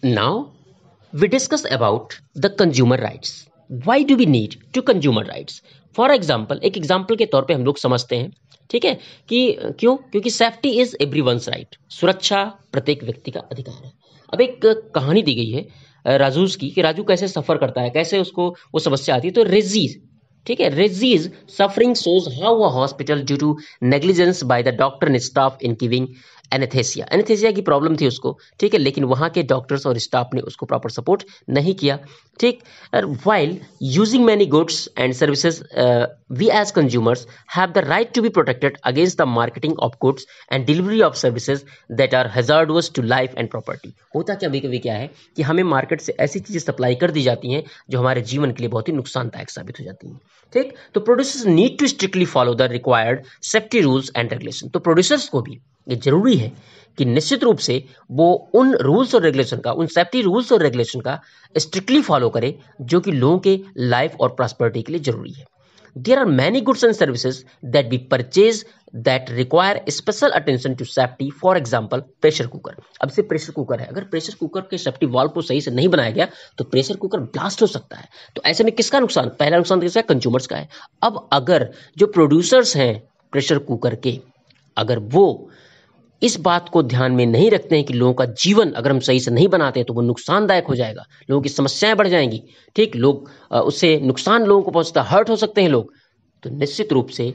Now we discuss about the consumer rights. Why do we need to consumer rights? For example, एक example के तौर पे हम लोग समझते हैं, ठीक है, कि क्यों? क्योंकि सेफ्टी इज एवरीवन्स राइट, सुरक्षा प्रत्येक व्यक्ति का अधिकार है। अब एक कहानी दी गई है राजूस की, कि राजू कैसे सफर करता है, कैसे उसको वो समस्या आती है। तो रेजीज, ठीक है, रेजीज suffering shows how a hospital due to negligence by the doctor and staff in giving anaesthesia, anaesthesia की प्रॉब्लम थी उसको, ठीक है, लेकिन वहां के डॉक्टर्स और स्टाफ ने उसको प्रॉपर सपोर्ट नहीं किया, ठीक। While using many goods and services we as consumers have the right to be protected against the marketing of goods and delivery of services that are hazardous to life and property. होता क्या कभी कभी क्या है कि हमें market से ऐसी चीजें सप्लाई कर दी जाती हैं जो हमारे जीवन के लिए बहुत ही नुकसानदायक साबित हो जाती हैं, ठीक। तो producers need to strictly follow the required safety rules and regulation. तो प्रोड्यूसर्स को भी ये जरूरी है कि निश्चित रूप से वो उन रूल्स और रेगुलेशन का, उन सेफ्टी रूल्स और रेगुलेशन का स्ट्रिक्टली फॉलो करे जो कि लोगों के लाइफ और प्रॉस्पेरिटी के लिए जरूरी है। There are many goods and services that be purchase that require special attention to safety. For example pressure cooker. अब से प्रेशर कुकर है, अगर प्रेशर कुकर के सेफ्टी वाल्व को सही से नहीं बनाया गया तो प्रेशर कुकर ब्लास्ट हो सकता है। तो ऐसे में किसका नुकसान? पहला नुकसान किसका? कंज्यूमर्स का है। अब अगर जो प्रोड्यूसर्स हैं प्रेशर कुकर के, अगर वो इस बात को ध्यान में नहीं रखते हैं कि लोगों का जीवन अगर हम सही से नहीं बनाते हैं तो वो नुकसानदायक हो जाएगा, लोगों की समस्याएं बढ़ जाएंगी, ठीक, लोग उससे नुकसान लोगों को पहुंचता, हर्ट हो सकते हैं लोग। तो निश्चित रूप से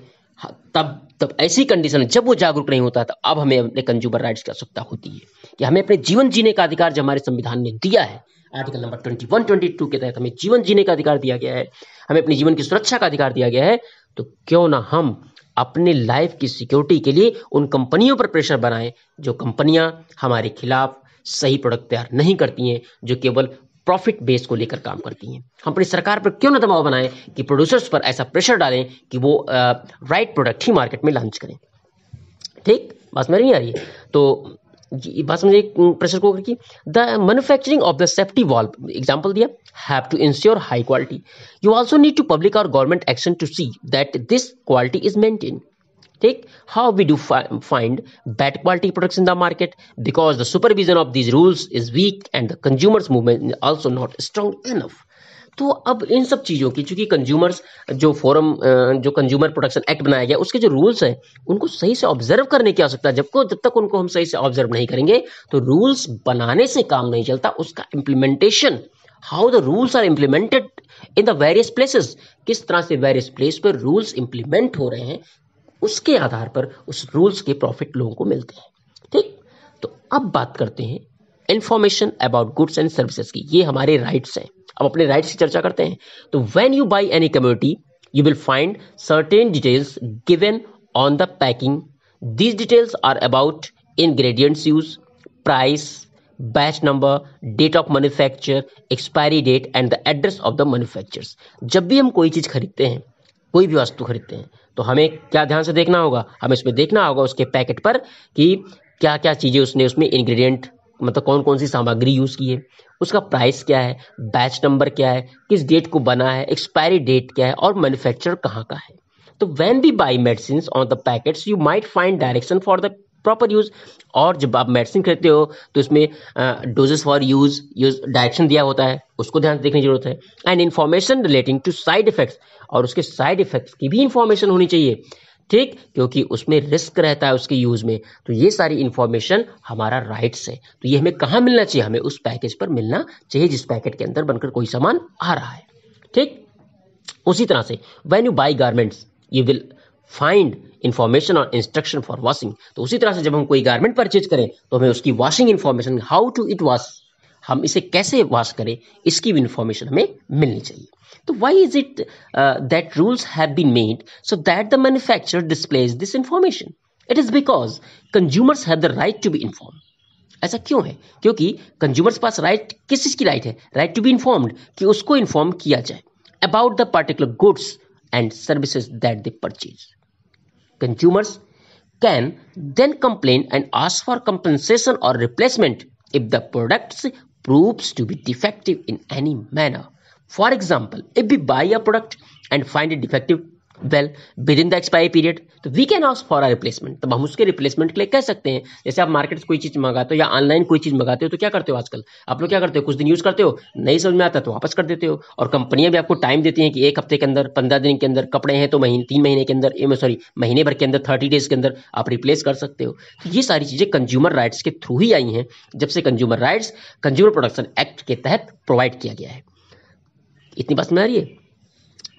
तब ऐसी कंडीशन जब वो जागरूक नहीं होता तो अब हमें अपने कंज्यूमर राइट्स की आवश्यकता होती है कि हमें अपने जीवन जीने का अधिकार जो हमारे संविधान ने दिया है, आर्टिकल नंबर 21-22 के तहत हमें जीवन जीने का अधिकार दिया गया है, हमें अपने जीवन की सुरक्षा का अधिकार दिया गया है। तो क्यों ना हम अपने लाइफ की सिक्योरिटी के लिए उन कंपनियों पर प्रेशर बनाएं जो कंपनियां हमारे खिलाफ सही प्रोडक्ट तैयार नहीं करती हैं, जो केवल प्रॉफिट बेस को लेकर काम करती हैं। हम अपनी सरकार पर क्यों ना दबाव बनाएं कि प्रोड्यूसर्स पर ऐसा प्रेशर डालें कि वो राइट प्रोडक्ट ही मार्केट में लॉन्च करें, ठीक। बात मेरी नहीं आ रही है तो ये बात समझिए प्रेशर कुकर की। The manufacturing of the safety valve example दिया, have to ensure high quality. You also need to public और government action to see that this quality is maintain, ठीक। How we do find bad quality products in the market? Because the supervision of these rules is weak and the consumers movement is also not strong enough. तो अब इन सब चीज़ों की, चूंकि consumers जो forum जो consumer protection act बनाया गया उसके जो रूल्स हैं उनको सही से ऑब्जर्व करने की आवश्यकता है। जब तक उनको हम सही से ऑब्जर्व नहीं करेंगे तो रूल्स बनाने से काम नहीं चलता, उसका implementation, how the rules are implemented in the various places, किस तरह से वेरियस प्लेस पर रूल्स इम्प्लीमेंट हो रहे हैं, उसके आधार पर उस रूल्स के प्रॉफिट लोगों को मिलते हैं, ठीक। तो अब बात करते हैं information about goods and services की। ये हमारे राइट्स हैं, अब अपने राइट्स की चर्चा करते हैं। तो when you buy any commodity you will find certain details given on the packing. These details are about ingredients use, price, batch number, date of manufacture, expiry date and the address of the manufacturers. जब भी हम कोई चीज खरीदते हैं, कोई भी वस्तु खरीदते हैं, तो हमें क्या ध्यान से देखना होगा? हमें इसमें देखना होगा उसके पैकेट पर कि क्या क्या चीजें उसने उसमें इंग्रेडिएंट, मतलब कौन कौन सी सामग्री यूज की है, उसका प्राइस क्या है, बैच नंबर क्या है, किस डेट को बना है, एक्सपायरी डेट क्या है और मैन्युफैक्चरर कहाँ का है। तो when we buy medicine on the packets you might find direction for the proper use. और जब आप मेडिसिन खरीदते हो तो इसमें डोजेस फॉर यूज डायरेक्शन दिया होता है, उसको ध्यान से देखने की जरूरत है। And information relating to side effects, और उसके साइड इफेक्ट्स की भी इंफॉर्मेशन होनी चाहिए, ठीक, क्योंकि उसमें रिस्क रहता है उसके यूज में। तो ये सारी इंफॉर्मेशन हमारा राइट्स है। तो ये हमें कहाँ मिलना चाहिए? हमें उस पैकेज पर मिलना चाहिए जिस पैकेट के अंदर बनकर कोई सामान आ रहा है, ठीक। उसी तरह से when you buy garments you will find information और इंस्ट्रक्शन फॉर वॉशिंग। तो उसी तरह से जब हम कोई गारमेंट परचेज करें तो हमें उसकी washing information, how to it wash, हम इसे कैसे वॉश करें, इसकी भी इंफॉर्मेशन हमें मिलनी चाहिए। तो why is it that rules have been made so that the manufacturer displays this information? It is because consumers have the right to be informed. ऐसा क्यों है? क्योंकि कंज्यूमर्स पास राइट, किस चीज की राइट है? राइट टू बी इन्फॉर्म्ड, कि उसको इन्फॉर्म किया जाए about the particular goods and services that they purchase. Consumers can then complain and ask for compensation or replacement if the products proves to be defective in any manner. For example, if we buy a product and find it defective, well within the expiry period, तो we can ask for a replacement, तब हम उसके replacement के लिए कह सकते हैं। जैसे आप मार्केट से कोई चीज मंगाते हो या ऑनलाइन कोई चीज मंगाते हो तो क्या करते हो आजकल आप लोग, क्या करते हो, कुछ दिन यूज करते हो, नहीं समझ में आता तो वापस कर देते हो। और कंपनियां भी आपको टाइम देती हैं कि एक हफ्ते के अंदर, 15 दिन के अंदर, कपड़े हैं तो महीने, 3 महीने के अंदर, सॉरी महीने भर के अंदर, 30 डेज के अंदर आप रिप्लेस कर सकते हो। तो ये सारी चीजें कंज्यूमर राइट्स के थ्रू ही आई हैं, जब से consumer rights consumer production act के तहत प्रोवाइड किया गया है। इतनी बात समझ आ रही है?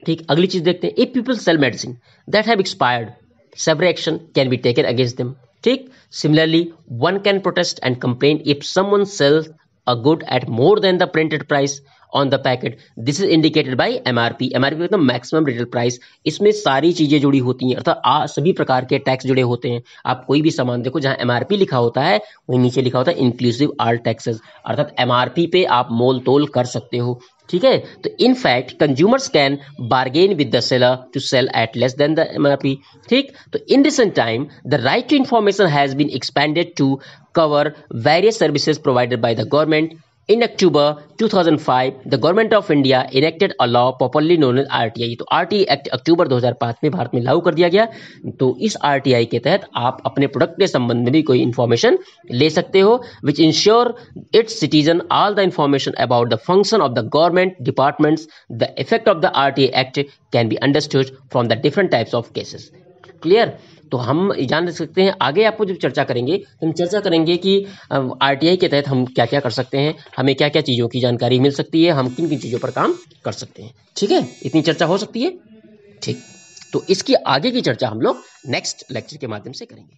ठीक, अगली चीज देखते हैं। If people sell medicine that have expired, several action can be taken against them. ठीक, similarly one can protest and complain if someone sells a good at more than the printed price on the packet. This is indicated by MRP. MRP मतलब maximum retail price. इसमें सारी चीजें जुड़ी होती हैं, अर्थात सभी प्रकार के टैक्स जुड़े होते हैं। आप कोई भी सामान देखो जहां MRP लिखा होता है वहीं नीचे लिखा होता है इंक्लूसिव ऑल टैक्सेस, अर्थात MRP पे आप मोल तोल कर सकते हो। ठीक है, तो in fact consumers can bargain with the seller to sell at less than the MRP। ठीक, तो in recent time the right to information has been expanded to cover various services provided by the government. In October 2005, the government of India enacted a law popularly known as RTI. तो RTI act अक्टूबर 2005 में भारत में लागू कर दिया गया। तो इस RTI के तहत आप अपने प्रोडक्ट के संबंध में भी कोई इंफॉर्मेशन ले सकते हो, which ensure its citizen all the information about the function of the government departments. The effect of the RTI Act can be understood from the different types of cases. Clear? तो हम जान सकते हैं, आगे आपको जब चर्चा करेंगे हम चर्चा करेंगे कि आरटीआई के तहत हम क्या क्या कर सकते हैं, हमें क्या क्या चीज़ों की जानकारी मिल सकती है, हम किन किन चीज़ों पर काम कर सकते हैं। ठीक है, इतनी चर्चा हो सकती है। ठीक, तो इसकी आगे की चर्चा हम लोग नेक्स्ट लेक्चर के माध्यम से करेंगे।